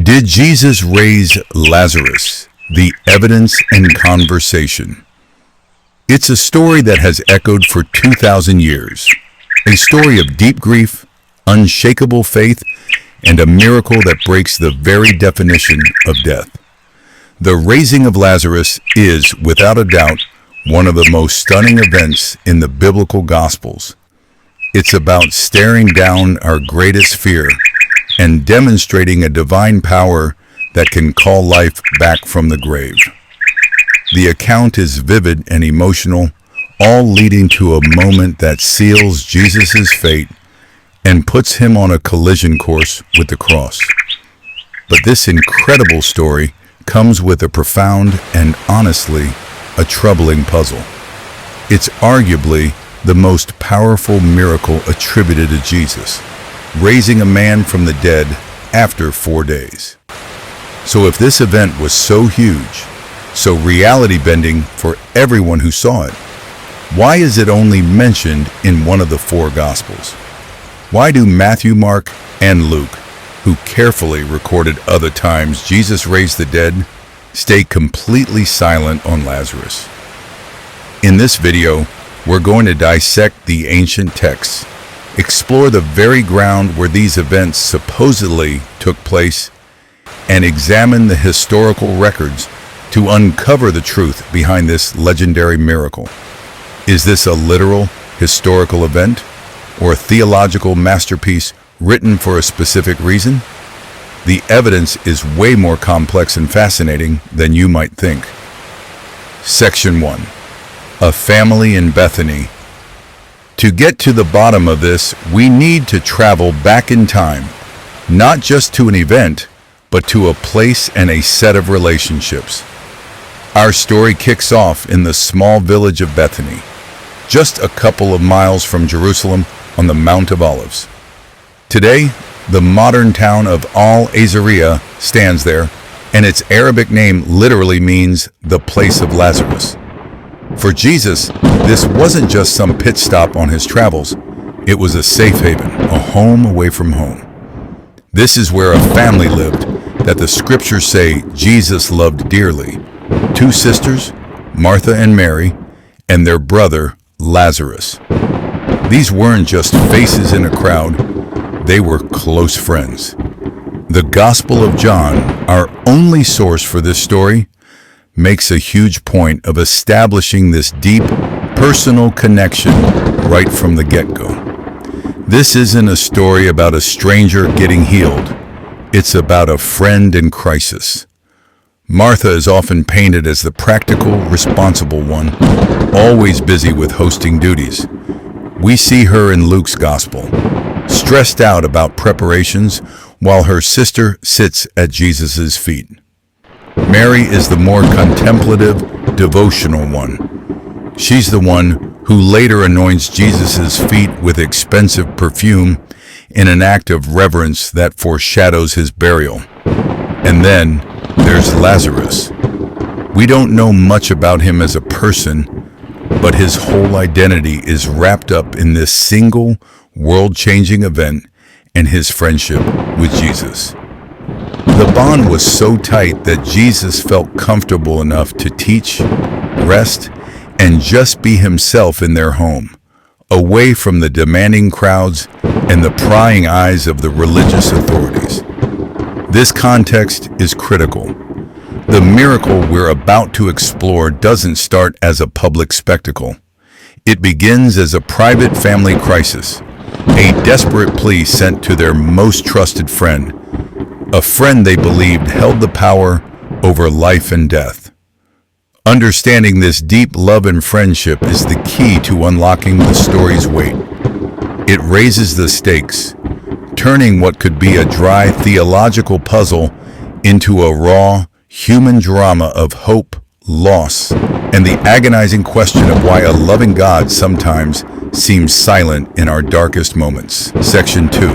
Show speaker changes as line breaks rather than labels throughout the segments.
Did Jesus raise Lazarus? The evidence and conversation. It's a story that has echoed for 2,000 years. A story of deep grief, unshakable faith, and a miracle that breaks the very definition of death. The raising of Lazarus is, without a doubt, one of the most stunning events in the biblical Gospels. It's about staring down our greatest fear and demonstrating a divine power that can call life back from the grave. The account is vivid and emotional, all leading to a moment that seals Jesus' fate and puts him on a collision course with the cross. But this incredible story comes with a profound and, honestly, a troubling puzzle. It's arguably the most powerful miracle attributed to Jesus, raising a man from the dead after 4 days. So if this event was so huge, so reality-bending for everyone who saw it, why is it only mentioned in one of the 4 Gospels? Why do Matthew, Mark, and Luke, who carefully recorded other times Jesus raised the dead, stay completely silent on Lazarus? In this video, we're going to dissect the ancient texts, explore the very ground where these events supposedly took place, and examine the historical records to uncover the truth behind this legendary miracle. Is this a literal, historical event, or a theological masterpiece written for a specific reason? The evidence is way more complex and fascinating than you might think. Section 1. A family in Bethany. To get to the bottom of this, we need to travel back in time, not just to an event, but to a place and a set of relationships. Our story kicks off in the small village of Bethany, just a couple of miles from Jerusalem on the Mount of Olives. Today, the modern town of Al-Azariah stands there, and its Arabic name literally means the place of Lazarus. For Jesus, this wasn't just some pit stop on his travels. It was a safe haven, a home away from home. This is where a family lived that the scriptures say Jesus loved dearly. 2 sisters, Martha and Mary, and their brother, Lazarus. These weren't just faces in a crowd, they were close friends. The Gospel of John, our only source for this story, makes a huge point of establishing this deep, personal connection right from the get-go. This isn't a story about a stranger getting healed. It's about a friend in crisis. Martha is often painted as the practical, responsible one, always busy with hosting duties. We see her in Luke's Gospel, stressed out about preparations while her sister sits at Jesus' feet. Mary is the more contemplative, devotional one. She's the one who later anoints Jesus' feet with expensive perfume in an act of reverence that foreshadows his burial. And then there's Lazarus. We don't know much about him as a person, but his whole identity is wrapped up in this single, world-changing event and his friendship with Jesus. The bond was so tight that Jesus felt comfortable enough to teach, rest, and just be himself in their home, away from the demanding crowds and the prying eyes of the religious authorities. This context is critical. The miracle we're about to explore doesn't start as a public spectacle. It begins as a private family crisis, a desperate plea sent to their most trusted friend, a friend they believed held the power over life and death. Understanding this deep love and friendship is the key to unlocking the story's weight. It raises the stakes, turning what could be a dry theological puzzle into a raw, human drama of hope, loss, and the agonizing question of why a loving God sometimes seems silent in our darkest moments. Section 2.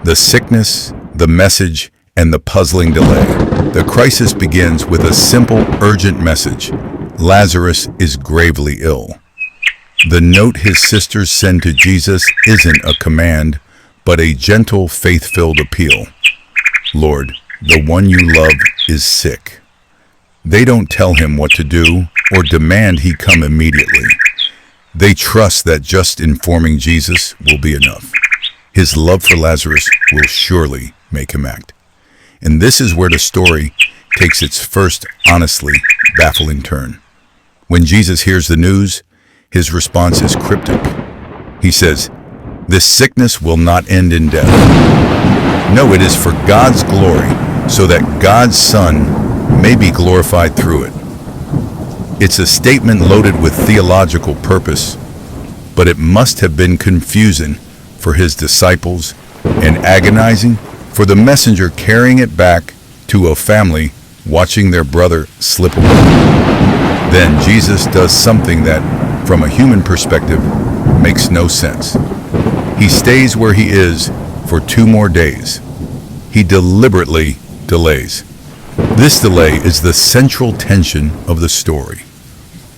The sickness, the message, and the puzzling delay. The crisis begins with a simple, urgent message. Lazarus is gravely ill. The note his sisters send to Jesus isn't a command, but a gentle, faith-filled appeal. Lord, the one you love, is sick. They don't tell him what to do or demand he come immediately. They trust that just informing Jesus will be enough. His love for Lazarus will surely make him act. And this is where the story takes its first honestly baffling turn. When Jesus hears the news, his response is cryptic. He says, "This sickness will not end in death. No, it is for God's glory, so that God's Son may be glorified through it." It's a statement loaded with theological purpose, but it must have been confusing for his disciples and agonizing for the messenger carrying it back to a family watching their brother slip away. Then Jesus does something that, from a human perspective, makes no sense. He stays where he is for 2 more days. He deliberately delays. This delay is the central tension of the story.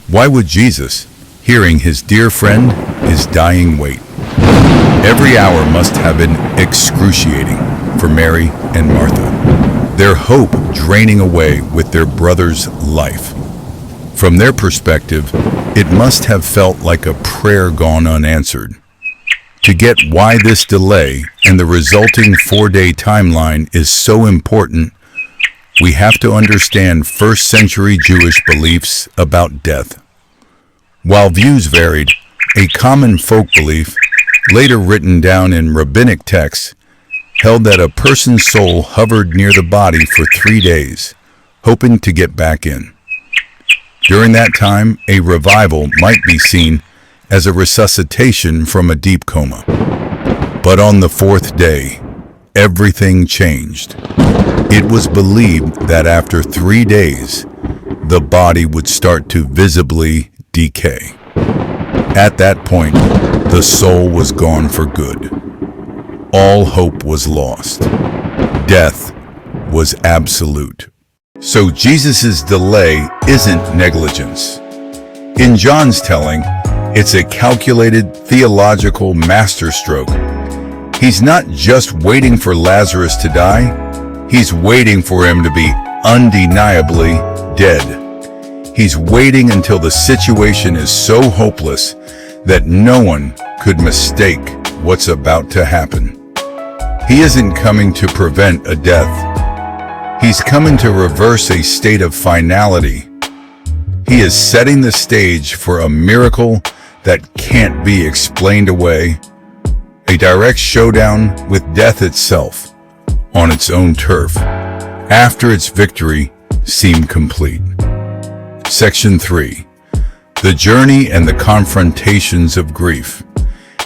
Why would Jesus, hearing his dear friend is dying, wait? Every hour must have been excruciating for Mary and Martha, their hope draining away with their brother's life. From their perspective, it must have felt like a prayer gone unanswered. To get why this delay and the resulting 4-day timeline is so important, we have to understand first-century Jewish beliefs about death. While views varied, a common folk belief, later written down in rabbinic texts, held that a person's soul hovered near the body for 3 days, hoping to get back in. During that time, a revival might be seen as a resuscitation from a deep coma. But on the 4th day, everything changed. It was believed that after 3 days, the body would start to visibly decay. At that point, the soul was gone for good. All hope was lost. Death was absolute. So Jesus' delay isn't negligence. In John's telling, it's a calculated theological masterstroke. He's not just waiting for Lazarus to die, he's waiting for him to be undeniably dead. He's waiting until the situation is so hopeless that no one could mistake what's about to happen. He isn't coming to prevent a death. He's coming to reverse a state of finality. He is setting the stage for a miracle that can't be explained away, a direct showdown with death itself on its own turf, after its victory seemed complete. Section 3. The journey and the confrontations of grief.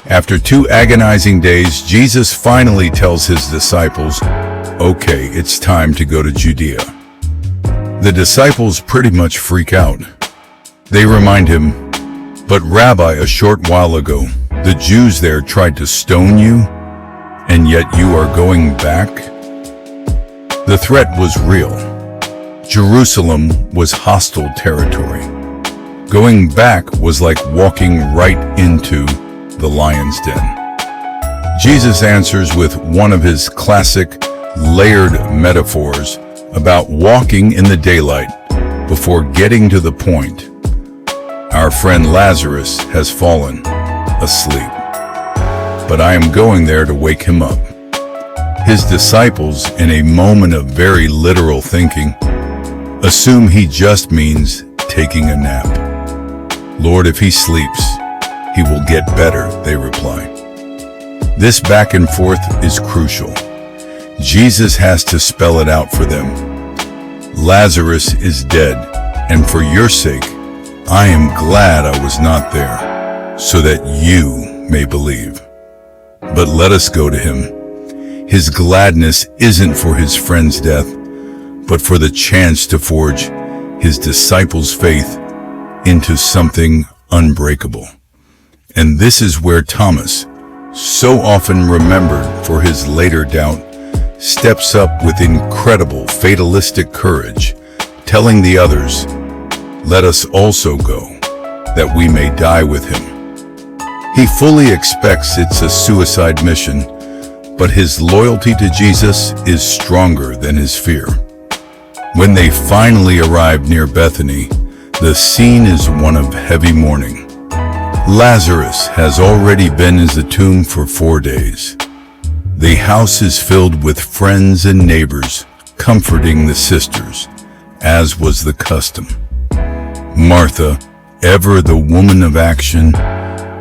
After 2 agonizing days, Jesus finally tells his disciples, "Okay, it's time to go to Judea." The disciples pretty much freak out. They remind him, "But Rabbi, a short while ago, the Jews there tried to stone you, and yet you are going back?" The threat was real. Jerusalem was hostile territory. Going back was like walking right into the lion's den. Jesus answers with one of his classic layered metaphors about walking in the daylight before getting to the point. Our friend Lazarus has fallen asleep, but I am going there to wake him up. His disciples, in a moment of very literal thinking, assume he just means taking a nap. "Lord, if he sleeps, he will get better," they reply. This back and forth is crucial. Jesus has to spell it out for them. Lazarus is dead, and for your sake, I am glad I was not there, so that you may believe. But let us go to him. His gladness isn't for his friend's death, but for the chance to forge his disciples' faith into something unbreakable. And this is where Thomas, so often remembered for his later doubt, steps up with incredible fatalistic courage, telling the others, "Let us also go, that we may die with him." He fully expects it's a suicide mission, but his loyalty to Jesus is stronger than his fear. When they finally arrive near Bethany, the scene is one of heavy mourning. Lazarus has already been in the tomb for 4 days. The house is filled with friends and neighbors comforting the sisters, as was the custom. Martha, ever the woman of action,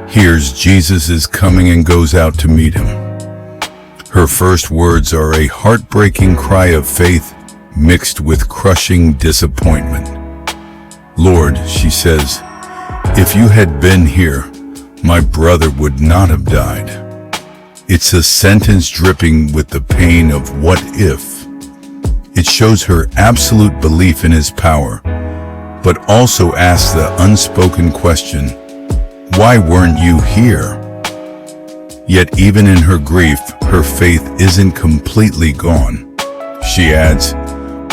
hears Jesus is coming and goes out to meet him. Her first words are a heartbreaking cry of faith mixed with crushing disappointment. "Lord," she says, "if you had been here, my brother would not have died." It's a sentence dripping with the pain of what if. It shows her absolute belief in his power, but also asks the unspoken question, why weren't you here? Yet even in her grief, her faith isn't completely gone. She adds,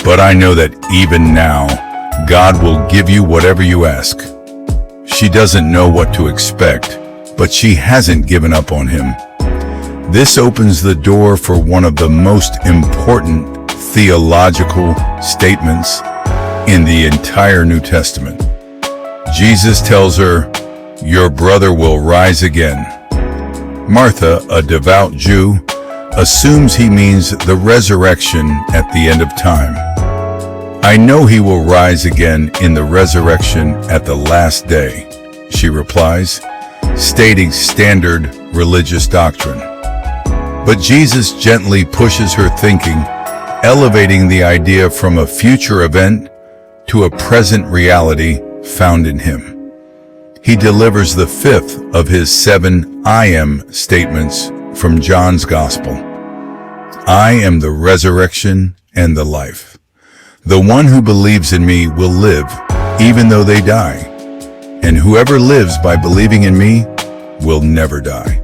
"But I know that even now, God will give you whatever you ask." She doesn't know what to expect, but she hasn't given up on him. This opens the door for one of the most important theological statements in the entire New Testament. Jesus tells her, "Your brother will rise again." Martha, a devout Jew, assumes he means the resurrection at the end of time. "I know he will rise again in the resurrection at the last day," she replies, stating standard religious doctrine. But Jesus gently pushes her thinking, elevating the idea from a future event to a present reality found in him. He delivers the fifth of his 7 I am statements from John's Gospel. "I am the resurrection and the life. The one who believes in me will live, even though they die. And whoever lives by believing in me will never die."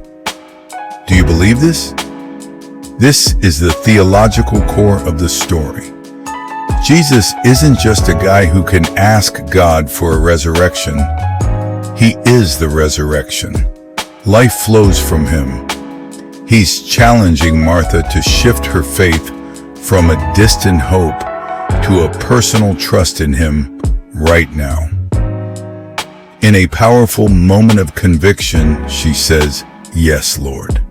Do you believe this? This is the theological core of the story. Jesus isn't just a guy who can ask God for a resurrection. He is the resurrection. Life flows from him. He's challenging Martha to shift her faith from a distant hope to a personal trust in him right now. In a powerful moment of conviction, she says, "Yes, Lord.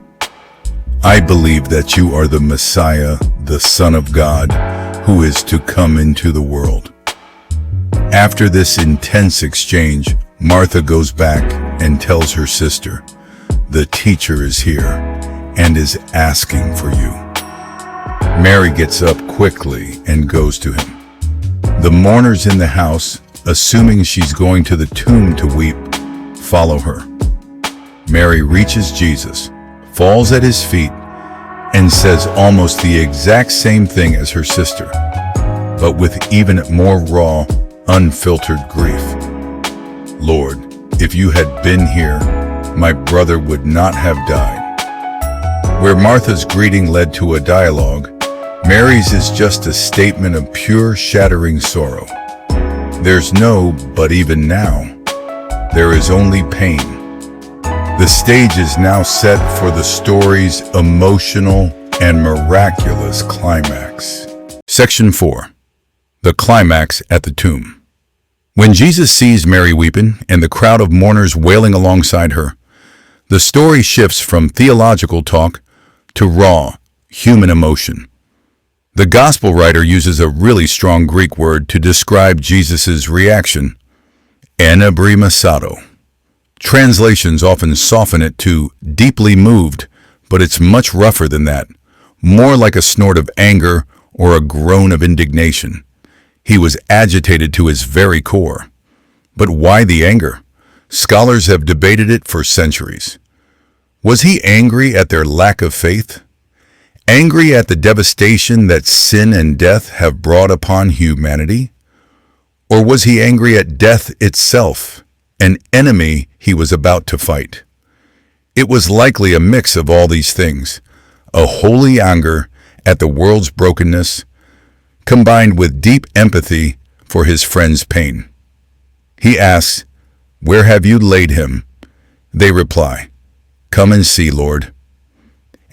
I believe that you are the Messiah, the Son of God, who is to come into the world." After this intense exchange, Martha goes back and tells her sister, "The teacher is here and is asking for you." Mary gets up quickly and goes to him. The mourners in the house, assuming she's going to the tomb to weep, follow her. Mary reaches Jesus, falls at his feet, and says almost the exact same thing as her sister, but with even more raw, unfiltered grief. "Lord, if you had been here, my brother would not have died." Where Martha's greeting led to a dialogue, Mary's is just a statement of pure, shattering sorrow. There's no "but even now." There is only pain. The stage is now set for the story's emotional and miraculous climax. Section 4. The climax at the tomb. When Jesus sees Mary weeping and the crowd of mourners wailing alongside her, the story shifts from theological talk to raw, human emotion. The gospel writer uses a really strong Greek word to describe Jesus' reaction, anabrimasato. Translations often soften it to deeply moved, but it's much rougher than that, more like a snort of anger or a groan of indignation. He was agitated to his very core. But why the anger? Scholars have debated it for centuries. Was he angry at their lack of faith? Angry at the devastation that sin and death have brought upon humanity? Or was he angry at death itself, an enemy he was about to fight? It was likely a mix of all these things, a holy anger at the world's brokenness, combined with deep empathy for his friend's pain. He asks, "Where have you laid him?" They reply, "Come and see, Lord."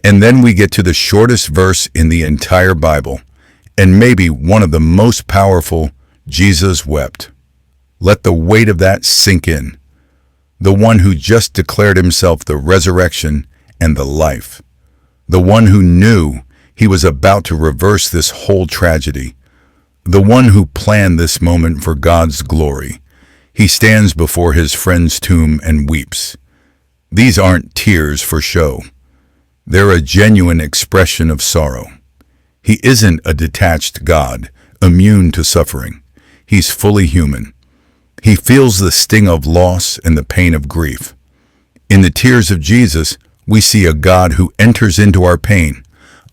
And then we get to the shortest verse in the entire Bible, and maybe one of the most powerful. Jesus wept. Let the weight of that sink in. The one who just declared himself the resurrection and the life. The one who knew he was about to reverse this whole tragedy. The one who planned this moment for God's glory. He stands before his friend's tomb and weeps. These aren't tears for show. They're a genuine expression of sorrow. He isn't a detached God, immune to suffering. He's fully human. He feels the sting of loss and the pain of grief. In the tears of Jesus, we see a God who enters into our pain,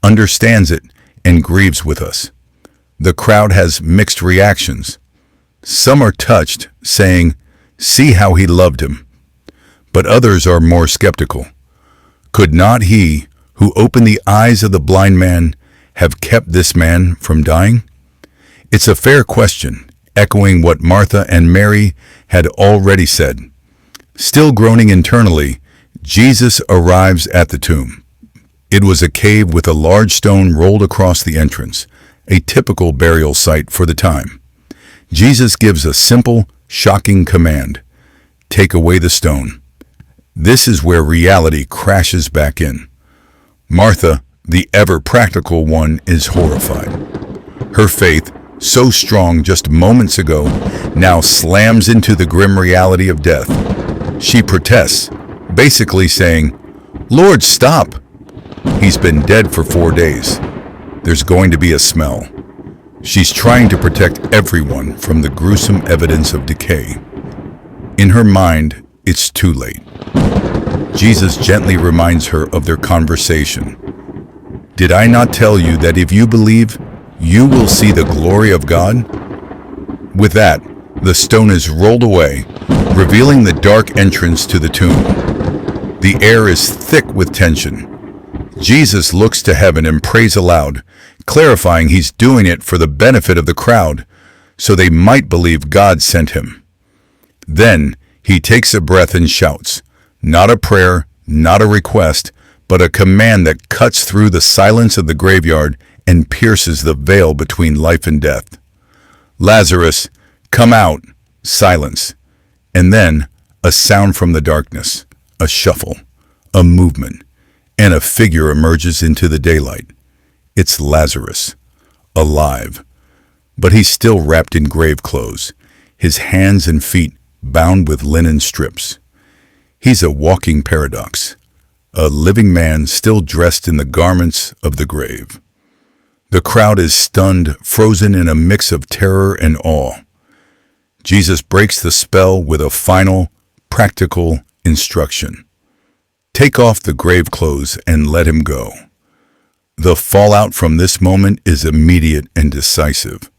understands it, and grieves with us. The crowd has mixed reactions. Some are touched, saying, "See how he loved him." But others are more skeptical. Could not he, who opened the eyes of the blind man, have kept this man from dying? It's a fair question, echoing what Martha and Mary had already said. Still groaning internally, Jesus arrives at the tomb. It was a cave with a large stone rolled across the entrance, a typical burial site for the time. Jesus gives a simple, shocking command: take away the stone. This is where reality crashes back in. Martha, the ever-practical one, is horrified. Her faith, so strong just moments ago, now slams into the grim reality of death. She protests, basically saying, "Lord, stop! He's been dead for 4 days. There's going to be a smell." She's trying to protect everyone from the gruesome evidence of decay. In her mind, it's too late. Jesus gently reminds her of their conversation. "Did I not tell you that if you believe, you will see the glory of God?" With that, the stone is rolled away, revealing the dark entrance to the tomb. The air is thick with tension. Jesus looks to heaven and prays aloud, clarifying he's doing it for the benefit of the crowd, so they might believe God sent him. Then he takes a breath and shouts, not a prayer, not a request, but a command that cuts through the silence of the graveyard and pierces the veil between life and death. "Lazarus, come out!" Silence. And then a sound from the darkness, a shuffle, a movement, and a figure emerges into the daylight. It's Lazarus, alive, but he's still wrapped in grave clothes, his hands and feet bound with linen strips. He's a walking paradox, a living man still dressed in the garments of the grave. The crowd is stunned, frozen in a mix of terror and awe. Jesus breaks the spell with a final, practical instruction. Take off the grave clothes and let him go. The fallout from this moment is immediate and decisive.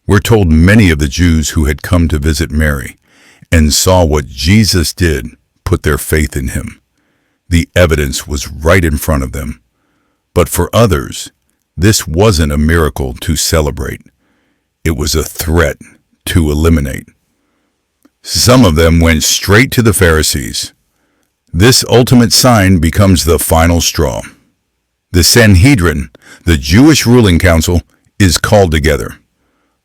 We're told many of the Jews who had come to visit Mary and saw what Jesus did put their faith in him. The evidence was right in front of them. But for others, this wasn't a miracle to celebrate. It was a threat to eliminate. Some of them went straight to the Pharisees. This ultimate sign becomes the final straw. The Sanhedrin, the Jewish ruling council, is called together.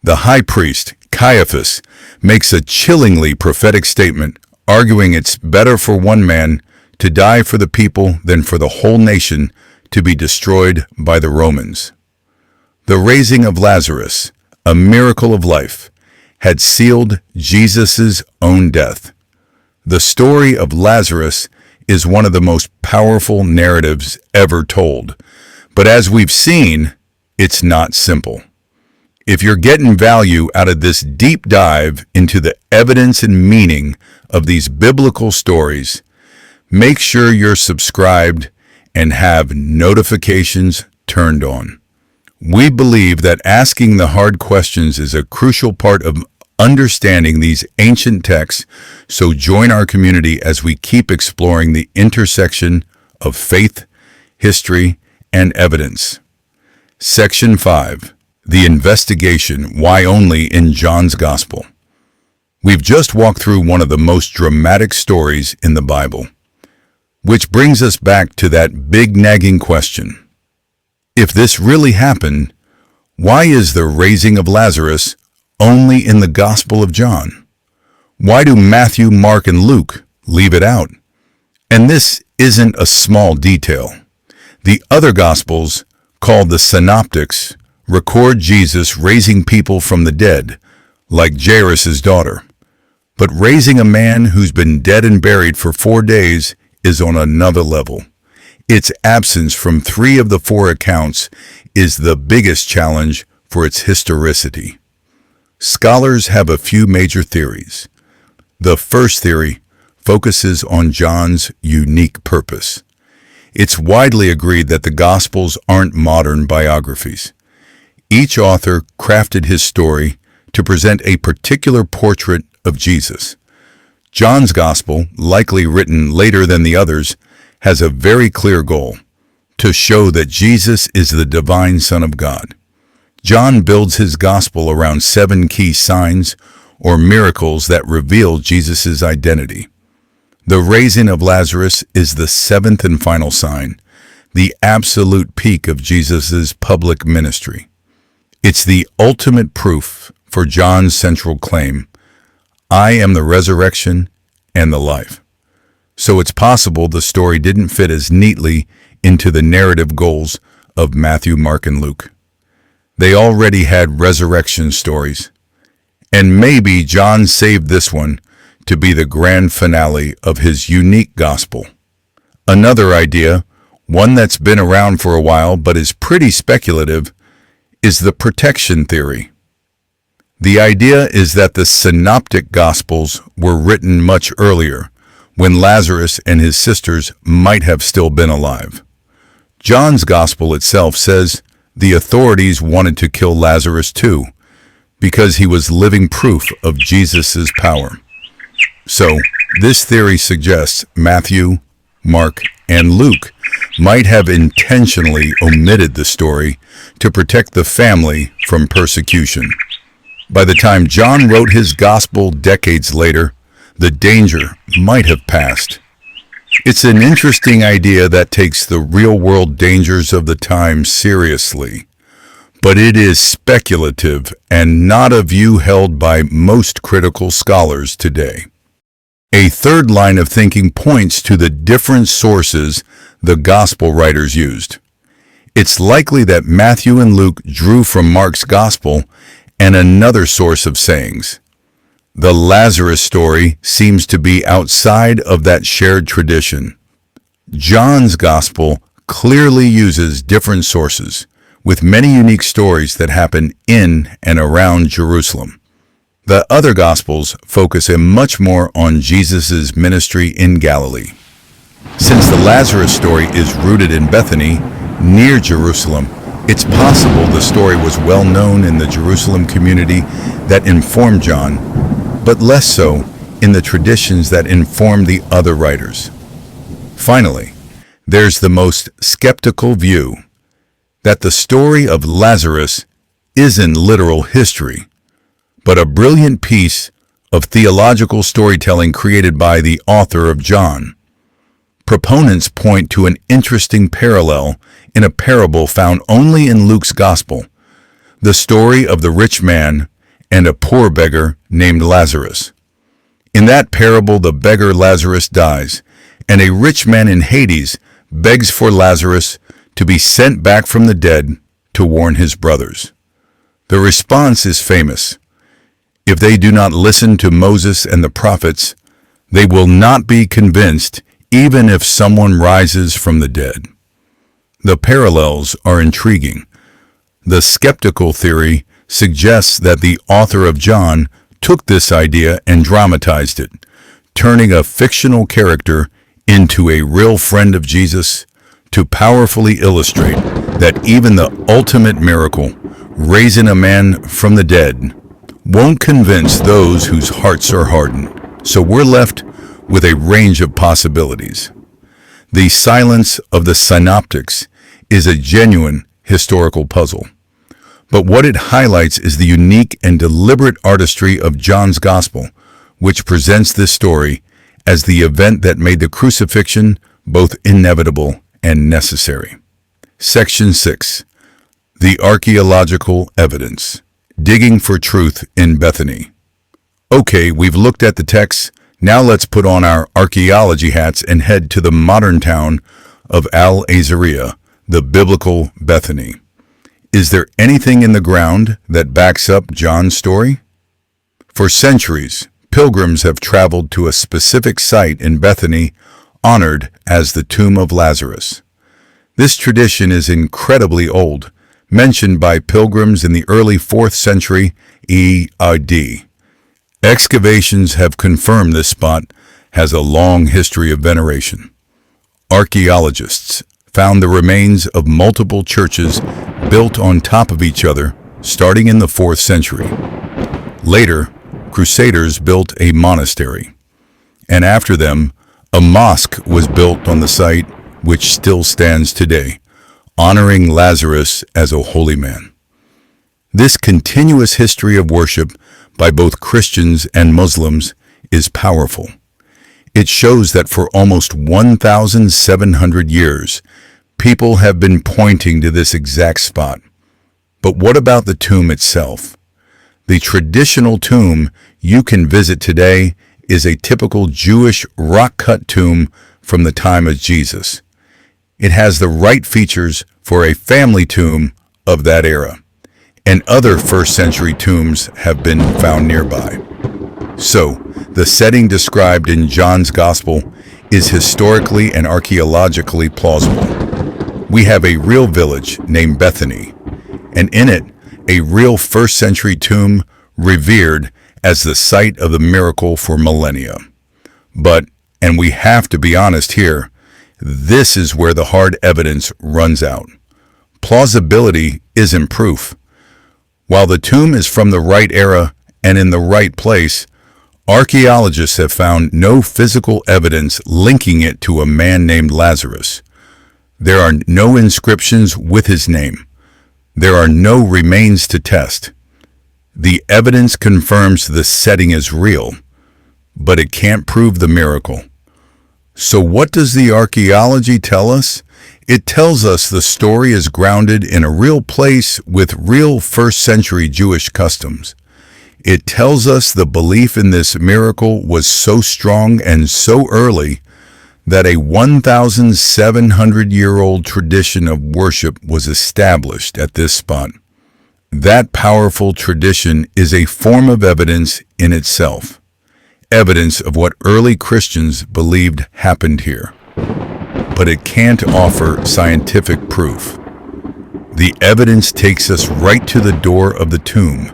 The high priest, Caiaphas, makes a chillingly prophetic statement, arguing it's better for one man to die for the people than for the whole nation to be destroyed by the Romans. The raising of Lazarus, a miracle of life, had sealed Jesus' own death. The story of Lazarus is one of the most powerful narratives ever told. But as we've seen, it's not simple. If you're getting value out of this deep dive into the evidence and meaning of these biblical stories, make sure you're subscribed and have notifications turned on. We believe that asking the hard questions is a crucial part of understanding these ancient texts, so join our community as we keep exploring the intersection of faith, history, and evidence. Section 5. The investigation, why only in John's Gospel. We've just walked through one of the most dramatic stories in the Bible. Which brings us back to that big nagging question. If this really happened, why is the raising of Lazarus only in the Gospel of John? Why do Matthew, Mark, and Luke leave it out? And this isn't a small detail. The other Gospels, called the Synoptics, record Jesus raising people from the dead, like Jairus' daughter. But raising a man who's been dead and buried for 4 days is on another level. Its absence from 3 of the 4 accounts is the biggest challenge for its historicity. Scholars have a few major theories. The first theory focuses on John's unique purpose. It's widely agreed that the Gospels aren't modern biographies. Each author crafted his story to present a particular portrait of Jesus. John's Gospel, likely written later than the others, has a very clear goal: to show that Jesus is the divine Son of God. John builds his Gospel around 7 key signs or miracles that reveal Jesus' identity. The raising of Lazarus is the 7th and final sign, the absolute peak of Jesus' public ministry. It's the ultimate proof for John's central claim: I am the resurrection and the life. So it's possible the story didn't fit as neatly into the narrative goals of Matthew, Mark, and Luke. They already had resurrection stories. And maybe John saved this one to be the grand finale of his unique gospel. Another idea, one that's been around for a while but is pretty speculative, is the protection theory. The idea is that the synoptic gospels were written much earlier, when Lazarus and his sisters might have still been alive. John's gospel itself says the authorities wanted to kill Lazarus too, because he was living proof of Jesus' power. So, this theory suggests Matthew, Mark, and Luke might have intentionally omitted the story to protect the family from persecution. By the time John wrote his gospel decades later, the danger might have passed. It's an interesting idea that takes the real-world dangers of the time seriously, but it is speculative and not a view held by most critical scholars today. A third line of thinking points to the different sources the gospel writers used. It's likely that Matthew and Luke drew from Mark's gospel and another source of sayings. The Lazarus story seems to be outside of that shared tradition. John's gospel clearly uses different sources, with many unique stories that happen in and around Jerusalem. The other gospels focus much more on Jesus' ministry in Galilee. Since the Lazarus story is rooted in Bethany, near Jerusalem, it's possible the story was well known in the Jerusalem community that informed John, but less so in the traditions that informed the other writers. Finally, there's the most skeptical view, that the story of Lazarus isn't literal history, but a brilliant piece of theological storytelling created by the author of John. Proponents point to an interesting parallel in a parable found only in Luke's Gospel, the story of the rich man and a poor beggar named Lazarus. In that parable, the beggar Lazarus dies, and a rich man in Hades begs for Lazarus to be sent back from the dead to warn his brothers. The response is famous: if they do not listen to Moses and the prophets, they will not be convinced even if someone rises from the dead. The parallels are intriguing. The skeptical theory suggests that the author of John took this idea and dramatized it, turning a fictional character into a real friend of Jesus to powerfully illustrate that even the ultimate miracle, raising a man from the dead, won't convince those whose hearts are hardened. So we're left with a range of possibilities. The silence of the synoptics is a genuine historical puzzle. But what it highlights is the unique and deliberate artistry of John's Gospel, which presents this story as the event that made the crucifixion both inevitable and necessary. Section 6. The archaeological evidence. Digging for truth in Bethany. Okay, we've looked at the text. Now let's put on our archaeology hats and head to the modern town of Al-Azariah, the biblical Bethany. Is there anything in the ground that backs up John's story? For centuries, pilgrims have traveled to a specific site in Bethany honored as the tomb of Lazarus. This tradition is incredibly old, mentioned by pilgrims in the early 4th century EAD. Excavations have confirmed this spot has a long history of veneration. Archaeologists found the remains of multiple churches built on top of each other starting in the 4th century. Later, Crusaders built a monastery, and after them, a mosque was built on the site which still stands today, honoring Lazarus as a holy man. This continuous history of worship by both Christians and Muslims is powerful. It shows that for almost 1,700 years, people have been pointing to this exact spot. But what about the tomb itself? The traditional tomb you can visit today is a typical Jewish rock-cut tomb from the time of Jesus. It has the right features for a family tomb of that era, and other 1st century tombs have been found nearby. So, the setting described in John's Gospel is historically and archaeologically plausible. We have a real village named Bethany, and in it, a real 1st century tomb revered as the site of the miracle for millennia. But, and we have to be honest here, this is where the hard evidence runs out. Plausibility isn't proof. While the tomb is from the right era and in the right place, archaeologists have found no physical evidence linking it to a man named Lazarus. There are no inscriptions with his name. There are no remains to test. The evidence confirms the setting is real, but it can't prove the miracle. So what does the archaeology tell us? It tells us the story is grounded in a real place with real 1st century Jewish customs. It tells us the belief in this miracle was so strong and so early that a 1,700-year-old tradition of worship was established at this spot. That powerful tradition is a form of evidence in itself, evidence of what early Christians believed happened here. But it can't offer scientific proof. The evidence takes us right to the door of the tomb,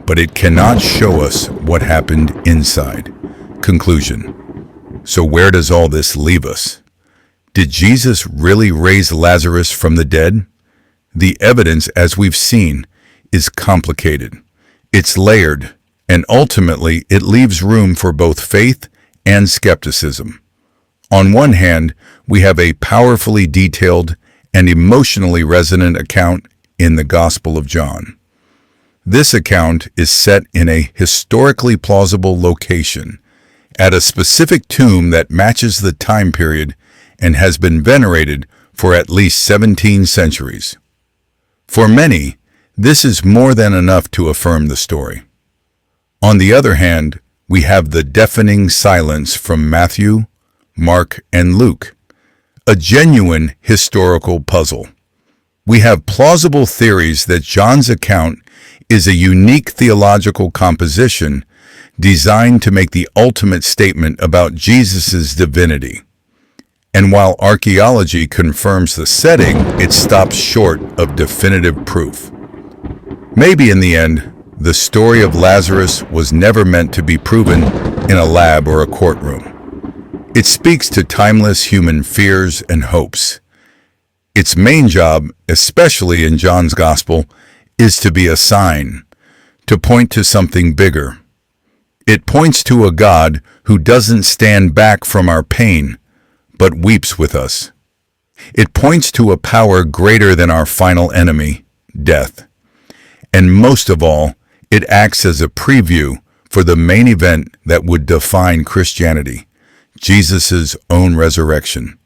but it cannot show us what happened inside. Conclusion. So where does all this leave us? Did Jesus really raise Lazarus from the dead? The evidence, as we've seen, is complicated. It's layered, and ultimately it leaves room for both faith and skepticism. On one hand, we have a powerfully detailed and emotionally resonant account in the Gospel of John. This account is set in a historically plausible location, at a specific tomb that matches the time period and has been venerated for at least 17 centuries. For many, this is more than enough to affirm the story. On the other hand, we have the deafening silence from Matthew, Mark, and Luke, a genuine historical puzzle. We have plausible theories that John's account is a unique theological composition designed to make the ultimate statement about Jesus' divinity. And while archaeology confirms the setting, it stops short of definitive proof. Maybe in the end, the story of Lazarus was never meant to be proven in a lab or a courtroom. It speaks to timeless human fears and hopes. Its main job, especially in John's Gospel, is to be a sign, to point to something bigger. It points to a God who doesn't stand back from our pain, but weeps with us. It points to a power greater than our final enemy, death. And most of all, it acts as a preview for the main event that would define Christianity, Jesus' own resurrection.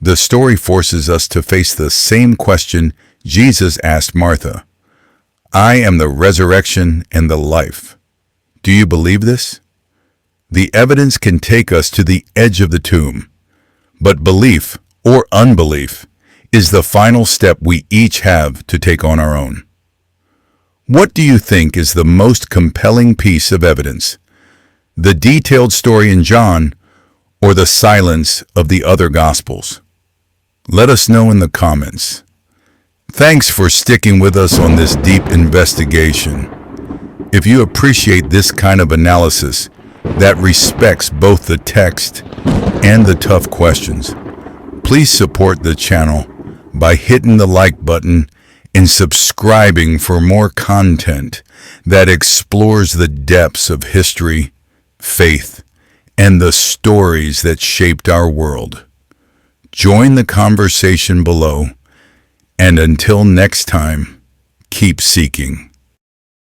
The story forces us to face the same question Jesus asked Martha. I am the resurrection and the life. Do you believe this? The evidence can take us to the edge of the tomb, but belief or unbelief is the final step we each have to take on our own. What do you think is the most compelling piece of evidence? The detailed story in John or the silence of the other Gospels? Let us know in the comments. Thanks for sticking with us on this deep investigation. If you appreciate this kind of analysis that respects both the text and the tough questions, please support the channel by hitting the like button and subscribing for more content that explores the depths of history, faith, and the stories that shaped our world. Join the conversation below, and until next time, keep seeking.